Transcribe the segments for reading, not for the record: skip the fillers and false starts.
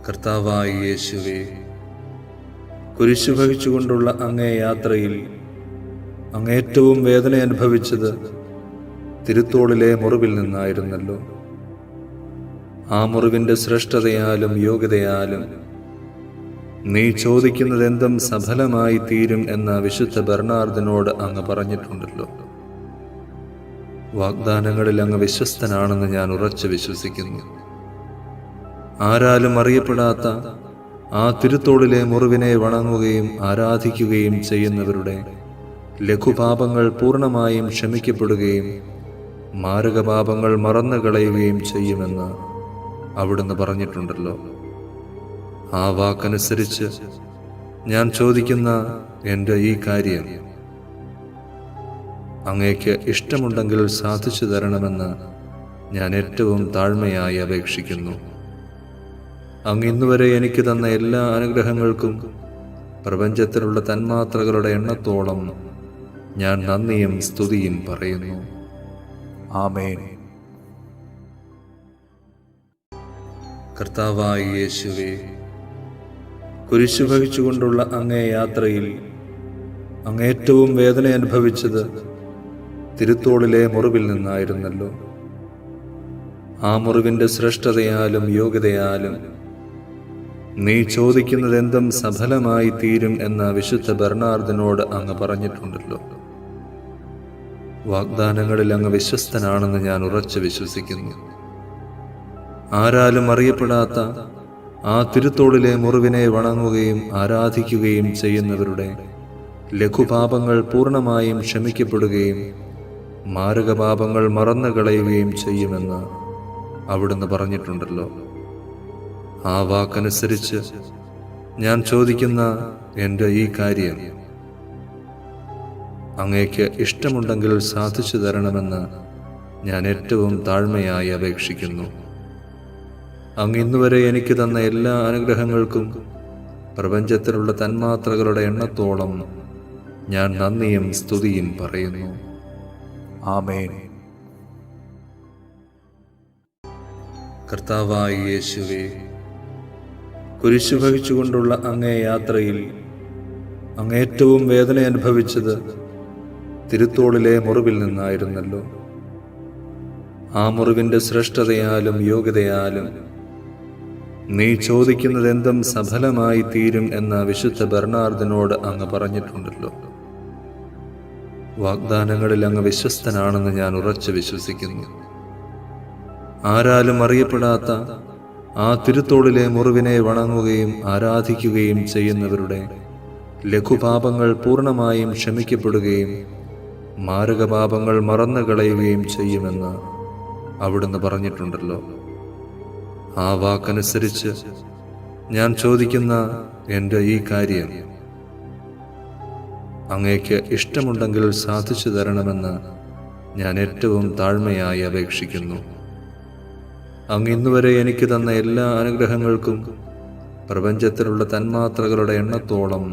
കർത്താവായ യേശുവേ, കുരിശു വഹിച്ചുകൊണ്ടുള്ള അങ്ങേ യാത്രയിൽ അങ്ങേറ്റവും വേദന അനുഭവിച്ചത് തിരുത്തോളിലെ മുറിവിൽ നിന്നായിരുന്നല്ലോ. ആ മുറിവിൻ്റെ ശ്രേഷ്ഠതയാലും യോഗ്യതയാലും നീ ചോദിക്കുന്നതെന്തും സഫലമായി തീരും എന്ന വിശുദ്ധ ബെർണാർദിനോട് അങ്ങ് പറഞ്ഞിട്ടുണ്ടല്ലോ. വാഗ്ദാനങ്ങളിൽ അങ്ങ് വിശ്വസ്തനാണെന്ന് ഞാൻ ഉറച്ചു വിശ്വസിക്കുന്നു. ആരാലും അറിയപ്പെടാത്ത ആ തിരുത്തോളിലെ മുറിവിനെ വണങ്ങുകയും ആരാധിക്കുകയും ചെയ്യുന്നവരുടെ ലഘുപാപങ്ങൾ പൂർണ്ണമായും ക്ഷമിക്കപ്പെടുകയും മാരകപാപങ്ങൾ മറന്നു കളയുകയും ചെയ്യുമെന്ന് അവിടുന്ന് പറഞ്ഞിട്ടുണ്ടല്ലോ. ആ വാക്കനുസരിച്ച് ഞാൻ ചോദിക്കുന്ന എൻ്റെ ഈ കാര്യം അങ്ങേക്ക് ഇഷ്ടമുണ്ടെങ്കിൽ സാധിച്ചു തരണമെന്ന് ഞാൻ ഏറ്റവും താഴ്മയായി അപേക്ഷിക്കുന്നു. അങ്ങ് ഇന്നുവരെ എനിക്ക് തന്ന എല്ലാ അനുഗ്രഹങ്ങൾക്കും പ്രപഞ്ചത്തിലുള്ള തന്മാത്രകളുടെ എണ്ണത്തോളം ഞാൻ നന്ദിയും സ്തുതിയും പറയുന്നു. ആമേൻ. കർത്താവായ യേശുവേ, കുരിശു വഹിച്ചുകൊണ്ടുള്ള അങ്ങേ യാത്രയിൽ അങ്ങേറ്റവും വേദന അനുഭവിച്ചത് തിരുത്തോളിലെ മുറിവിൽ നിന്നായിരുന്നല്ലോ. ആ മുറിവിൻ്റെ ശ്രേഷ്ഠതയാലും യോഗ്യതയാലും നീ ചോദിക്കുന്നതെന്തും സഫലമായി തീരും എന്ന വിശുദ്ധ ബെർണാർദിനോട് അങ്ങ് പറഞ്ഞിട്ടുണ്ടല്ലോ. വാഗ്ദാനങ്ങളിൽ അങ്ങ് വിശ്വസ്തനാണെന്ന് ഞാൻ ഉറച്ചു വിശ്വസിക്കുന്നു. ആരാലും അറിയപ്പെടാത്ത ആ തിരുത്തോളിലെ മുറിവിനെ വണങ്ങുകയും ആരാധിക്കുകയും ചെയ്യുന്നവരുടെ ലഘുപാപങ്ങൾ പൂർണ്ണമായും ക്ഷമിക്കപ്പെടുകയും മാരകപാപങ്ങൾ മറന്നു കളയുകയും ചെയ്യുമെന്ന് അവിടുന്ന് പറഞ്ഞിട്ടുണ്ടല്ലോ. ആ വാക്കനുസരിച്ച് ഞാൻ ചോദിക്കുന്ന എൻ്റെ ഈ കാര്യം അങ്ങേക്ക് ഇഷ്ടമുണ്ടെങ്കിൽ സാധിച്ചു തരണമെന്ന് ഞാൻ ഏറ്റവും താഴ്മയായി അപേക്ഷിക്കുന്നു. അങ്ങ് ഇന്നുവരെ എനിക്ക് തന്ന എല്ലാ അനുഗ്രഹങ്ങൾക്കും പ്രപഞ്ചത്തിലുള്ള തന്മാത്രകളുടെ എണ്ണത്തോളം ഞാൻ നന്ദിയും സ്തുതിയും പറയുന്നു. ആമേൻ. കർത്താവായ യേശുവേ, കുരിശു വഹിച്ചുകൊണ്ടുള്ള അങ്ങേ യാത്രയിൽ അങ്ങേറ്റവും വേദന അനുഭവിച്ചത് തിരുത്തോളിലെ മുറിവിൽ നിന്നായിരുന്നല്ലോ. ആ മുറിവിൻ്റെ ശ്രേഷ്ഠതയാലും യോഗ്യതയാലും നീ ചോദിക്കുന്നതെന്തും സഫലമായി തീരും എന്ന വിശുദ്ധ ബെർണാർദിനോട് അങ്ങ് പറഞ്ഞിട്ടുണ്ടല്ലോ. വാഗ്ദാനങ്ങളിൽ അങ്ങ് വിശ്വസ്തനാണെന്ന് ഞാൻ ഉറച്ചു വിശ്വസിക്കുന്നു. ആരാലും അറിയപ്പെടാത്ത ആ തിരുത്തോളിലെ മുറിവിനെ വണങ്ങുകയും ആരാധിക്കുകയും ചെയ്യുന്നവരുടെ ലഘുപാപങ്ങൾ പൂർണ്ണമായും ക്ഷമിക്കപ്പെടുകയും മാരകപാപങ്ങൾ മറന്നു കളയുകയും ചെയ്യുമെന്ന് അവിടുന്ന് പറഞ്ഞിട്ടുണ്ടല്ലോ. ആ വാക്കനുസരിച്ച് ഞാൻ ചോദിക്കുന്ന എൻ്റെ ഈ കാര്യം അങ്ങേക്ക് ഇഷ്ടമുണ്ടെങ്കിൽ സാധിച്ചു തരണമെന്ന് ഞാൻ ഏറ്റവും താഴ്മയായി അപേക്ഷിക്കുന്നു. അങ്ങ് ഇന്നുവരെ എനിക്ക് തന്ന എല്ലാ അനുഗ്രഹങ്ങൾക്കും പ്രപഞ്ചത്തിലുള്ള തന്മാത്രകളുടെ എണ്ണത്തോളം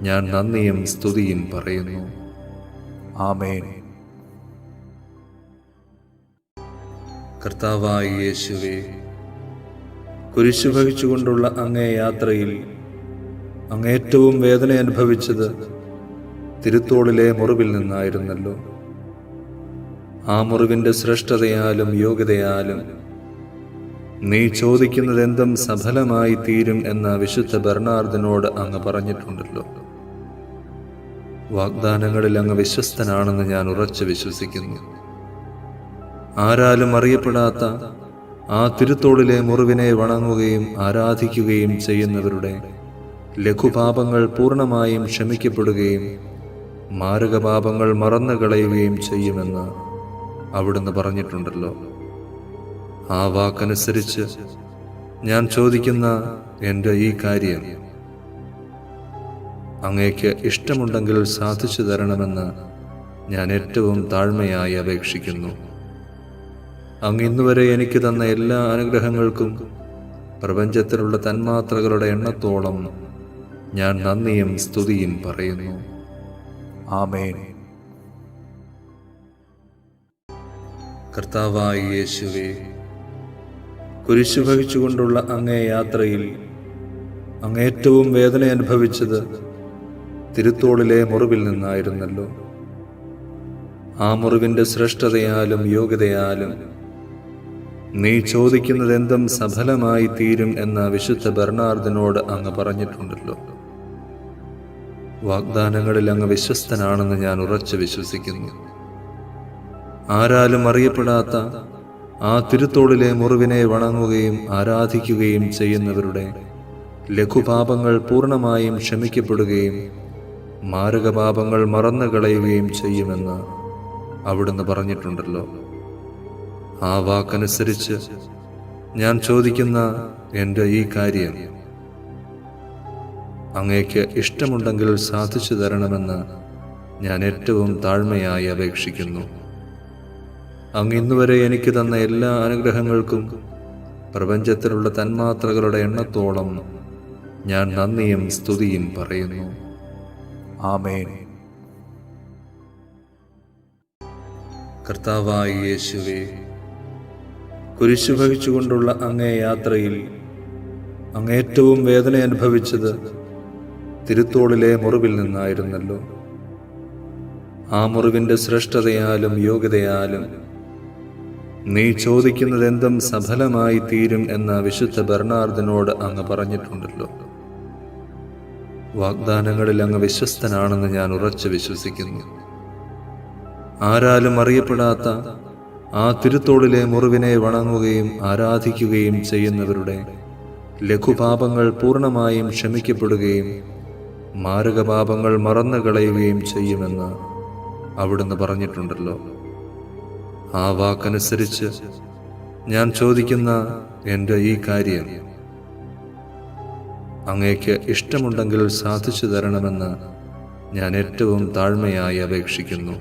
ഞാൻ നന്ദിയും സ്തുതിയും പറയുന്നു. ആമേൻ. കർത്താവായ യേശുവേ, കുരിശു വഹിച്ചുകൊണ്ടുള്ള അങ്ങേ യാത്രയിൽ അങ്ങേറ്റവും വേദന അനുഭവിച്ചത് തിരുത്തോളിലെ മുറിവിൽ നിന്നായിരുന്നല്ലോ. ആ മുറിവിൻ്റെ ശ്രേഷ്ഠതയാലും യോഗ്യതയാലും നീ ചോദിക്കുന്നതെന്തും സഫലമായി തീരും എന്ന വിശുദ്ധ ബെർണാർദിനോട് അങ്ങ് പറഞ്ഞിട്ടുണ്ടല്ലോ. വാഗ്ദാനങ്ങളിൽ അങ്ങ് വിശ്വസ്തനാണെന്ന് ഞാൻ ഉറച്ചു വിശ്വസിക്കുന്നു. ആരാലും അറിയപ്പെടാത്ത ആ തിരുത്തോളിലെ മുറിവിനെ വണങ്ങുകയും ആരാധിക്കുകയും ചെയ്യുന്നവരുടെ ലഘുപാപങ്ങൾ പൂർണ്ണമായും ക്ഷമിക്കപ്പെടുകയും മാരകപാപങ്ങൾ മറന്നു കളയുകയും ചെയ്യുമെന്ന് അവിടുന്ന് പറഞ്ഞിട്ടുണ്ടല്ലോ. ആ വാക്കനുസരിച്ച് ഞാൻ ചോദിക്കുന്ന എൻ്റെ ഈ കാര്യം അങ്ങേക്ക് ഇഷ്ടമുണ്ടെങ്കിൽ സാധിച്ചു തരണമെന്ന് ഞാൻ ഏറ്റവും താഴ്മയായി അപേക്ഷിക്കുന്നു. അങ്ങ് ഇന്നുവരെ എനിക്ക് തന്ന എല്ലാ അനുഗ്രഹങ്ങൾക്കും പ്രപഞ്ചത്തിലുള്ള തന്മാത്രകളുടെ എണ്ണത്തോളം ഞാൻ നന്ദിയും സ്തുതിയും പറയുന്നു. ആമേൻ. കർത്താവായ യേശുവേ, കുരിശു വഹിച്ചുകൊണ്ടുള്ള അങ്ങേ യാത്രയിൽ അങ്ങേറ്റവും വേദന അനുഭവിച്ചത് തിരുത്തോളിലെ മുറിവിൽ നിന്നായിരുന്നല്ലോ. ആ മുറിവിന്റെ ശ്രേഷ്ഠതയാലും യോഗ്യതയാലും നീ ചോദിക്കുന്നതെന്തും സഫലമായി തീരും എന്ന വിശുദ്ധ ബെർണാർദിനോട് അങ്ങ് പറഞ്ഞിട്ടുണ്ടല്ലോ. വാഗ്ദാനങ്ങളിൽ അങ്ങ് വിശ്വസ്തനാണെന്ന് ഞാൻ ഉറച്ചു വിശ്വസിക്കുന്നു. ആരാലും അറിയപ്പെടാത്ത ആ തിരുത്തോളിലെ മുറിവിനെ വണങ്ങുകയും ആരാധിക്കുകയും ചെയ്യുന്നവരുടെ ലഘുപാപങ്ങൾ പൂർണ്ണമായും ക്ഷമിക്കപ്പെടുകയും മാരകപാപങ്ങൾ മറന്നു കളയുകയും ചെയ്യുമെന്ന് അവിടുന്ന് പറഞ്ഞിട്ടുണ്ടല്ലോ. ആ വാക്കനുസരിച്ച് ഞാൻ ചോദിക്കുന്ന എൻ്റെ ഈ കാര്യം അങ്ങേക്ക് ഇഷ്ടമുണ്ടെങ്കിൽ സാധിച്ചു തരണമെന്ന് ഞാൻ ഏറ്റവും താഴ്മയായി അപേക്ഷിക്കുന്നു. അങ്ങ് ഇന്നുവരെ എനിക്ക് തന്ന എല്ലാ അനുഗ്രഹങ്ങൾക്കും പ്രപഞ്ചത്തിലുള്ള തന്മാത്രകളുടെ എണ്ണത്തോളം ഞാൻ നന്ദിയും സ്തുതിയും പറയുന്നു. ആമേൻ. കർത്താവായ യേശുവേ, കുരിശു വഹിച്ചുകൊണ്ടുള്ള അങ്ങേ യാത്രയിൽ അങ്ങേറ്റവും വേദന അനുഭവിച്ചത് തിരുത്തോളിലെ മുറിവിൽ നിന്നായിരുന്നല്ലോ. ആ മുറിവിന്റെ ശ്രേഷ്ഠതയാലും യോഗ്യതയാലും നീ ചോദിക്കുന്നതെന്തും സഫലമായി തീരും എന്ന വിശുദ്ധ ബെർണാർദിനോട് അങ്ങ് പറഞ്ഞിട്ടുണ്ടല്ലോ. വാഗ്ദാനങ്ങളിൽ അങ്ങ് വിശ്വസ്തനാണെന്ന് ഞാൻ ഉറച്ചു വിശ്വസിക്കുന്നു. ആരാലും അറിയപ്പെടാത്ത ആ തിരുത്തോളിലെ മുറിവിനെ വണങ്ങുകയും ആരാധിക്കുകയും ചെയ്യുന്നവരുടെ ലഘുപാപങ്ങൾ പൂർണ്ണമായും ക്ഷമിക്കപ്പെടുകയും മാരകപാപങ്ങൾ മറന്നു കളയുകയും ചെയ്യുമെന്ന് അവിടുന്ന് പറഞ്ഞിട്ടുണ്ടല്ലോ. ആ വാക്കനുസരിച്ച് ഞാൻ ചോദിക്കുന്ന എൻ്റെ ഈ കാര്യം അങ്ങേക്ക് ഇഷ്ടമുണ്ടെങ്കിൽ സാധിച്ചു തരണമെന്ന് ഞാൻ ഏറ്റവും താഴ്മയായി അപേക്ഷിക്കുന്നു.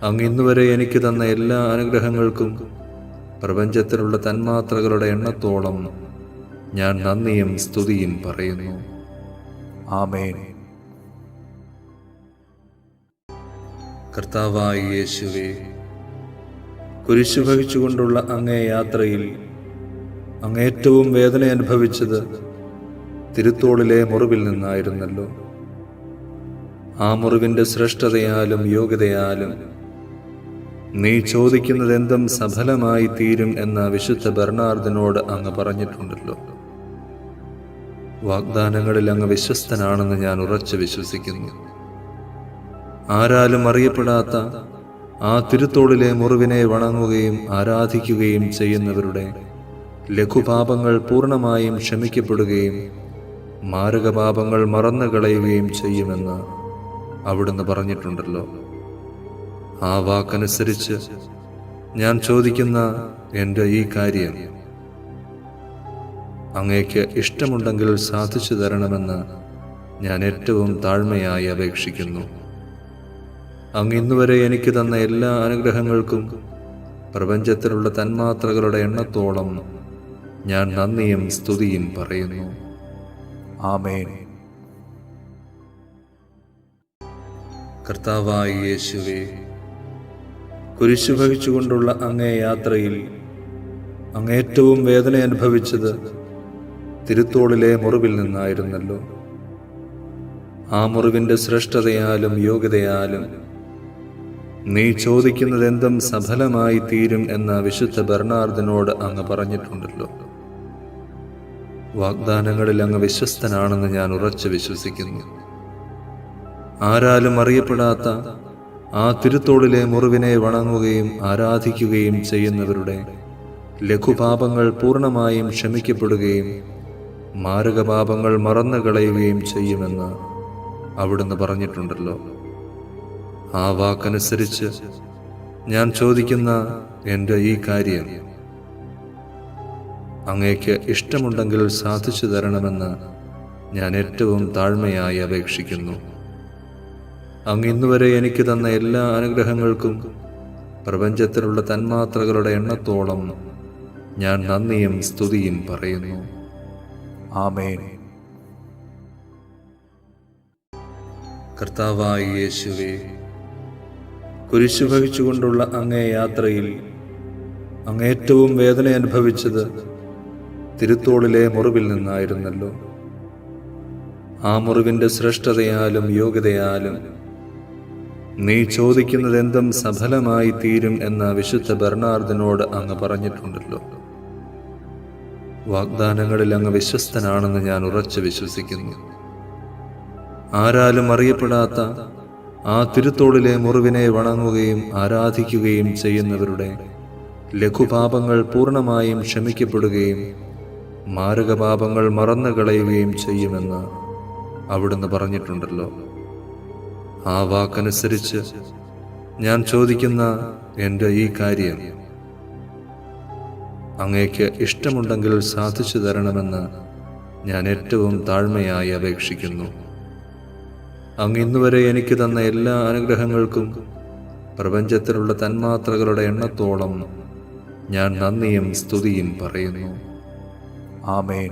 അങ്ങ് ഇന്നുവരെ എനിക്ക് തന്ന എല്ലാ അനുഗ്രഹങ്ങൾക്കും പ്രപഞ്ചത്തിലുള്ള തന്മാത്രകളുടെ എണ്ണത്തോളം ഞാൻ നന്ദിയും സ്തുതിയും പറയുന്നു. ആമേൻ. കർത്താവായ യേശുവേ, കുരിശു വഹിച്ചുകൊണ്ടുള്ള അങ്ങേ യാത്രയിൽ അങ്ങേറ്റവും വേദന അനുഭവിച്ചത് തിരുത്തോളിലെ മുറിവിൽ നിന്നായിരുന്നല്ലോ. ആ മുറിവിന്റെ ശ്രേഷ്ഠതയാലും യോഗ്യതയാലും നീ ചോദിക്കുന്നതെന്തും സഫലമായി തീരും എന്ന വിശുദ്ധ ബെർണാർദിനോട് അങ്ങ് പറഞ്ഞിട്ടുണ്ടല്ലോ. വാഗ്ദാനങ്ങളിൽ അങ്ങ് വിശ്വസ്തനാണെന്ന് ഞാൻ ഉറച്ചു വിശ്വസിക്കുന്നു. ആരാലും അറിയപ്പെടാത്ത ആ തിരുത്തോളിലെ മുറിവിനെ വണങ്ങുകയും ആരാധിക്കുകയും ചെയ്യുന്നവരുടെ ലഘുപാപങ്ങൾ പൂർണ്ണമായും ക്ഷമിക്കപ്പെടുകയും മാരകപാപങ്ങൾ മറന്നു കളയുകയും ചെയ്യുമെന്ന് അവിടുന്ന് പറഞ്ഞിട്ടുണ്ടല്ലോ. ആ വാക്കനുസരിച്ച് ഞാൻ ചോദിക്കുന്ന എൻ്റെ ഈ കാര്യം അങ്ങേക്ക് ഇഷ്ടമുണ്ടെങ്കിൽ സാധിച്ചു തരണമെന്ന് ഞാൻ ഏറ്റവും താഴ്മയായി അപേക്ഷിക്കുന്നു. അങ്ങ് ഇന്നുവരെ എനിക്ക് തന്ന എല്ലാ അനുഗ്രഹങ്ങൾക്കും പ്രപഞ്ചത്തിലുള്ള തന്മാത്രകളുടെ എണ്ണത്തോളം ഞാൻ നന്ദിയും സ്തുതിയും പറയുന്നു. ആമേൻ. കർത്താവായ യേശുവേ, കുരിശു വഹിച്ചുകൊണ്ടുള്ള അങ്ങേ യാത്രയിൽ അങ്ങേറ്റവും വേദന അനുഭവിച്ചത് തിരുത്തോളിലെ മുറിവിൽ നിന്നായിരുന്നല്ലോ. ആ മുറിവിന്റെ ശ്രേഷ്ഠതയാലും യോഗ്യതയാലും നീ ചോദിക്കുന്നതെന്തും സഫലമായി തീരും എന്ന വിശുദ്ധ ബെർണാർദിനോട് അങ്ങ് പറഞ്ഞിട്ടുണ്ടല്ലോ. വാഗ്ദാനങ്ങളിൽ അങ്ങ് വിശ്വസ്തനാണെന്ന് ഞാൻ ഉറച്ചു വിശ്വസിക്കുന്നു. ആരാലും അറിയപ്പെടാത്ത ആ തിരുത്തോളിലെ മുറിവിനെ വണങ്ങുകയും ആരാധിക്കുകയും ചെയ്യുന്നവരുടെ ലഘുപാപങ്ങൾ പൂർണ്ണമായും ക്ഷമിക്കപ്പെടുകയും മാരകപാപങ്ങൾ മറന്നു കളയുകയും ചെയ്യുമെന്ന് അവിടുന്ന് പറഞ്ഞിട്ടുണ്ടല്ലോ. ആ വാക്കനുസരിച്ച് ഞാൻ ചോദിക്കുന്ന എൻ്റെ ഈ കാര്യം അങ്ങേക്ക് ഇഷ്ടമുണ്ടെങ്കിൽ സാധിച്ചു തരണമെന്ന് ഞാൻ ഏറ്റവും താഴ്മയായി അപേക്ഷിക്കുന്നു. അങ്ങ് ഇന്നുവരെ എനിക്ക് തന്ന എല്ലാ അനുഗ്രഹങ്ങൾക്കും പ്രപഞ്ചത്തിലുള്ള തന്മാത്രകളുടെ എണ്ണത്തോളം ഞാൻ നന്ദിയും സ്തുതിയും പറയുന്നു. ആമേൻ. കർത്താവായ യേശുവേ, കുരിശു വഹിച്ചുകൊണ്ടുള്ള അങ്ങേ യാത്രയിൽ അങ്ങ് ഏറ്റവും വേദന അനുഭവിച്ചത് തിരുത്തോളിലെ മുറിവിൽ നിന്നായിരുന്നല്ലോ. ആ മുറിവിൻ്റെ ശ്രേഷ്ഠതയാലും യോഗ്യതയാലും നീ ചോദിക്കുന്നതെന്തും സഫലമായി തീരും എന്ന വിശുദ്ധ ബെർണാർദിനോട് അങ്ങ് പറഞ്ഞിട്ടുണ്ടല്ലോ. വാഗ്ദാനങ്ങളിൽ അങ്ങ് വിശ്വസ്തനാണെന്ന് ഞാൻ ഉറച്ചു വിശ്വസിക്കുന്നു. ആരാലും അറിയപ്പെടാത്ത ആ തിരുത്തോളിലെ മുറിവിനെ വണങ്ങുകയും ആരാധിക്കുകയും ചെയ്യുന്നവരുടെ ലഘുപാപങ്ങൾ പൂർണ്ണമായും ക്ഷമിക്കപ്പെടുകയും മാരകപാപങ്ങൾ മറന്നു കളയുകയും ചെയ്യുമെന്ന് അവിടുന്ന് പറഞ്ഞിട്ടുണ്ടല്ലോ. ആ വാക്കനുസരിച്ച് ഞാൻ ചോദിക്കുന്ന എൻ്റെ ഈ കാര്യം അങ്ങേക്ക് ഇഷ്ടമുണ്ടെങ്കിൽ സാധിച്ചു തരണമെന്ന് ഞാൻ ഏറ്റവും താഴ്മയായി അപേക്ഷിക്കുന്നു. അങ്ങ് ഇന്നുവരെ എനിക്ക് തന്ന എല്ലാ അനുഗ്രഹങ്ങൾക്കും പ്രപഞ്ചത്തിലുള്ള തന്മാത്രകളുടെ എണ്ണത്തോളം ഞാൻ നന്ദിയും സ്തുതിയും പറയുന്നു. ആമേൻ.